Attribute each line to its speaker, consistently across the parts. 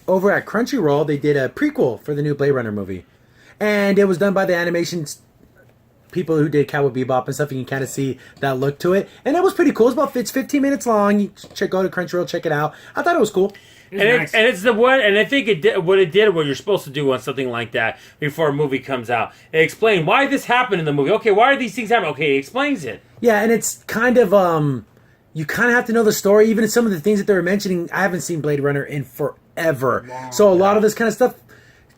Speaker 1: over at Crunchyroll, they did a prequel for the new Blade Runner movie. And it was done by the animation people who did Cowboy Bebop and stuff. You can kind of see that look to it. And it was pretty cool. It's 15 minutes long. You go to Crunchyroll, check it out. I thought it was cool.
Speaker 2: It's the one, and I think it did what you're supposed to do on something like that before a movie comes out. It explains why this happened in the movie. Okay, why are these things happening? Okay, it explains it.
Speaker 1: Yeah, and it's kind of you kind of have to know the story. Even some of the things that they were mentioning, I haven't seen Blade Runner in forever. Wow. So a lot of this kind of stuff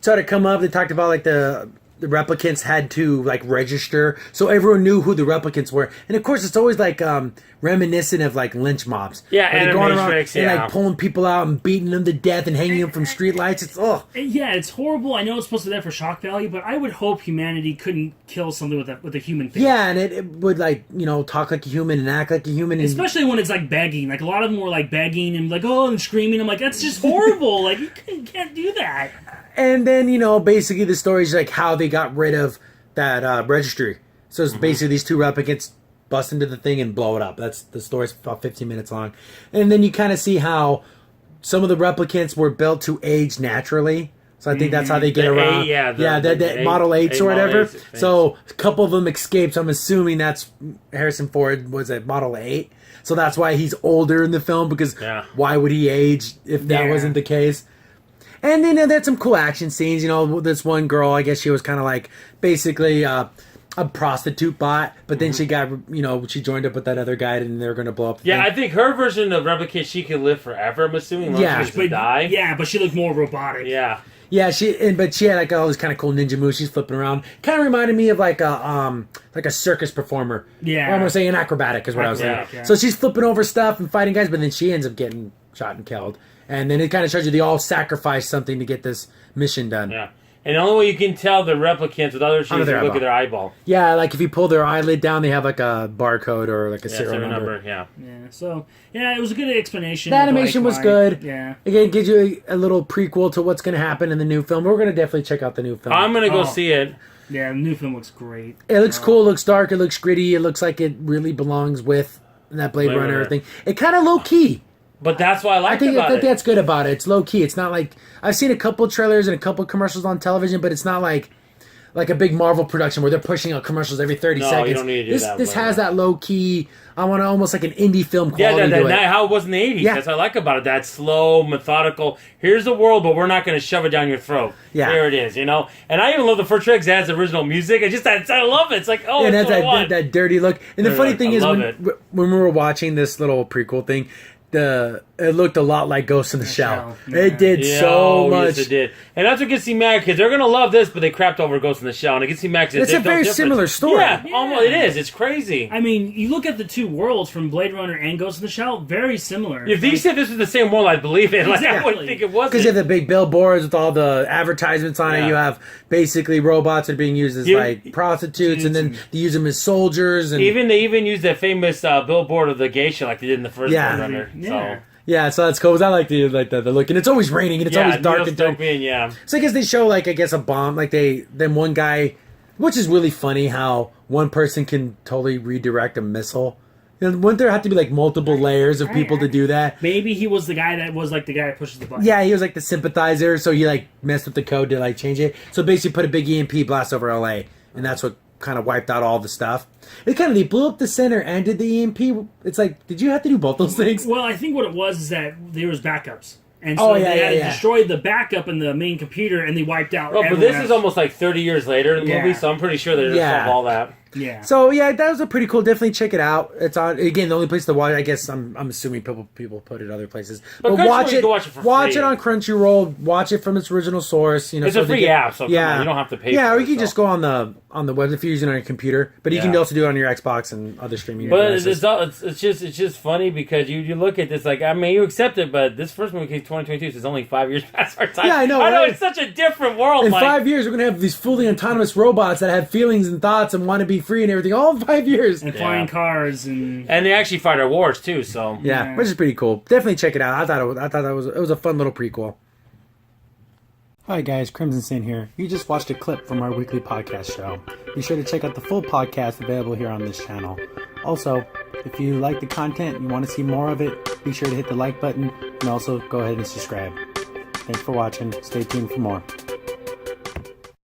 Speaker 1: started to come up. They talked about like the replicants had to like register, so everyone knew who the replicants were. And of course, it's always like reminiscent of like lynch mobs.
Speaker 2: Yeah, and
Speaker 1: they're going around and like pulling people out and beating them to death and hanging them from streetlights. It's
Speaker 3: yeah, it's horrible. I know it's supposed to be there for shock value, but I would hope humanity couldn't kill something with a human face.
Speaker 1: Yeah, and it would like talk like a human and act like a human,
Speaker 3: especially when it's like begging. Like a lot of them were like begging and like and screaming. I'm like, that's just horrible. Like you can't do that.
Speaker 1: And then, basically the story is like how they got rid of that registry. So it's basically these two replicants bust into the thing and blow it up. That's the story's about 15 minutes long. And then you kind of see how some of the replicants were built to age naturally. So I think that's how they get around. The Model 8s or whatever. So a couple of them escaped. So I'm assuming that's Harrison Ford was a Model 8. So that's why he's older in the film, because why would he age if that wasn't the case? And then they had some cool action scenes. This one girl, I guess she was kind of like basically a prostitute bot, but then she got, she joined up with that other guy and they were going to blow up the thing.
Speaker 2: I think her version of Replicant, she could live forever, I'm assuming. She doesn't die.
Speaker 3: Yeah, but she looked more robotic.
Speaker 2: Yeah.
Speaker 1: Yeah, but she had like all this kind of cool ninja moves. She's flipping around. Kind of reminded me of like a circus performer.
Speaker 3: Yeah.
Speaker 1: Or I'm gonna say an acrobatic is what I was saying. Yeah. So she's flipping over stuff and fighting guys, but then she ends up getting shot and killed. And then it kind of shows you they all sacrificed something to get this mission done.
Speaker 2: Yeah. And the only way you can tell the replicants with other shit is you look at their eyeball.
Speaker 1: Yeah, like if you pull their eyelid down, they have like a barcode or like a serial number.
Speaker 3: Yeah. So, it was a good explanation.
Speaker 1: The animation was good.
Speaker 3: Yeah.
Speaker 1: Again, it gives you a little prequel to what's going to happen in the new film. We're going to definitely check out the new film.
Speaker 2: I'm going to go see it.
Speaker 3: Yeah, the new film looks great.
Speaker 1: It looks cool. It looks dark. It looks gritty. It looks like it really belongs with that Blade Runner thing. It kind of low-key.
Speaker 2: But that's what I think
Speaker 1: that's good about it. It's low key. It's not like I've seen a couple trailers and a couple commercials on television, but it's not like a big Marvel production where they're pushing out commercials every 30 seconds.
Speaker 2: You don't need to do that.
Speaker 1: This has that low key. I want almost like an indie film quality to it.
Speaker 2: How it was in the 80s. Yeah. That's what I like about it. That slow, methodical. Here's the world, but we're not going to shove it down your throat. Yeah. There it is. And I even love the first track. It has original music. I love it. It's like
Speaker 1: that dirty look. And the funny thing is when we were watching this little prequel thing. It looked a lot like Ghost in the Shell. Yeah. It did so much.
Speaker 2: Yes, it did. And that's what gets me mad, because they're going to love this, but they crapped over Ghost in the Shell. And it gets me mad because
Speaker 1: it's a very similar story.
Speaker 2: Yeah, almost. It is. It's crazy.
Speaker 3: I mean, you look at the two worlds from Blade Runner and Ghost in the Shell, very similar.
Speaker 2: If these said this was the same world, I'd believe it. Like, I wouldn't think it wasn't.
Speaker 1: Because you have the big billboards with all the advertisements on it. You have basically robots that are being used as like prostitutes, and then they use them as soldiers. And
Speaker 2: they even use that famous billboard of the geisha like they did in the first Blade Runner.
Speaker 1: Yeah. So. Yeah, so that's cool. I like the look, and it's always raining, and it's always dark and dark. So I guess they show a bomb, then one guy, which is really funny how one person can totally redirect a missile. Wouldn't there have to be multiple layers of people to do that?
Speaker 3: Maybe he was the guy that pushes the button.
Speaker 1: Yeah, he was the sympathizer, so he messed with the code to change it. So basically, put a big EMP blast over LA, and that's what kind of wiped out all the stuff. They blew up the center and did the EMP. It's did you have to do both those things?
Speaker 3: Well, I think what it was is that there was backups. And so they had to destroy the backup in the main computer, and they wiped out
Speaker 2: but this is almost 30 years later in the movie, so I'm pretty sure they just solved all that.
Speaker 3: Yeah.
Speaker 1: So that was a pretty cool. Definitely check it out. It's on again. The only place to watch. I guess I'm assuming people put it other places. But watch it. Watch it on Crunchyroll. Watch it from its original source.
Speaker 2: It's a free app, so you don't have to pay.
Speaker 1: Yeah, or you can just go on the web if you're using it on your computer. But you can also do it on your Xbox and other streaming.
Speaker 2: But it's just funny because you look at this you accept it, but this first movie came 2022, so it's only 5 years past our time.
Speaker 1: Yeah, I know.
Speaker 2: It's such a different world.
Speaker 1: In 5 years, we're gonna have these fully autonomous robots that have feelings and thoughts and want to be free and everything. All in 5 years.
Speaker 3: And flying cars and
Speaker 2: they actually fight our wars too. So
Speaker 1: which is pretty cool. Definitely check it out. I thought it was a fun little prequel. Hi guys, Crimson Sin here. You just watched a clip from our weekly podcast show. Be sure to check out the full podcast available here on this channel. Also, if you like the content and you want to see more of it, be sure to hit the like button and also go ahead and subscribe. Thanks for watching. Stay tuned for more.